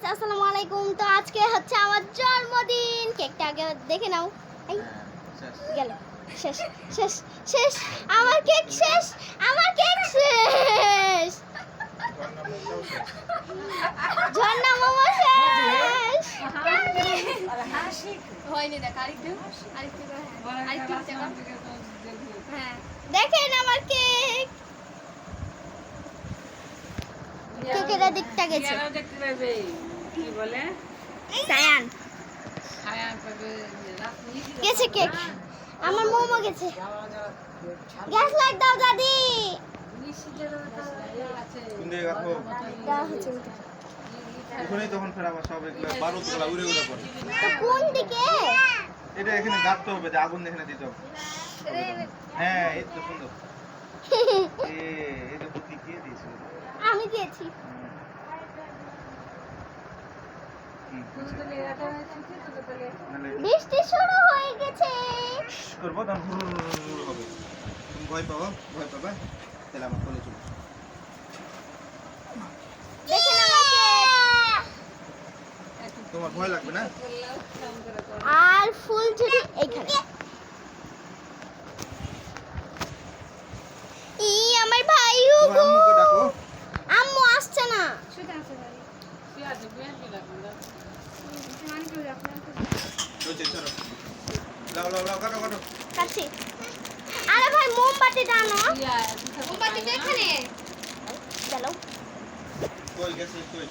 Guys আসসালামু আলাইকুম। তো আজকে হচ্ছে আমার জন্মদিন। কেকটা আগে দেখে নাও। এই গেল, শেষ শেষ শেষ, আমার কেক শেষ, আমার কেক শেষ, ঝর্ণা মোমো শেষ। হয়নি দেখ আরেকটু হ্যাঁ দেখেন আমার কেক, কেকের দিকটা গেছে কি বলে সায়ান গেছে কেক, আমার মোমো গেছে। গ্যাস লাইট দাও দাদি। দেওয়া হচ্ছে না। এখনই তখন ফের আবার সব এগুলো বারুদগুলো উড়ে উড়ে পড়ে। তো কোন দিকে? এটা এখানে গাঁথতে হবে, যে আগুন এখানে দিতে হবে। হ্যাঁ এই তো সুন্দর। এই যে বুদ্ধি কে দিয়েছিল? আমি দিয়েছি। বৃষ্টি শুরু হয়ে গেছে। করবো তখন হুড় হবে। তুমি ভয় পাবা, ভয় পাবা, তাহলে আমার কোলে চলে আসো। দেখেন আমাকে। তোমার ভয় লাগবে না? আর ফুলঝুরি এইখানে। ই আমার ভাই তোমার হুগো। আম্মুকে ডাকো। আম্মু আসছে না। চলছে, চলো। লাও লাও লাও, কাটো কাটো। কাছে। আরে ভাই মোমবাতিটা আনো। মোমবাতিটা এখানে চলো। কই গেছে কই?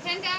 ফ্যানটা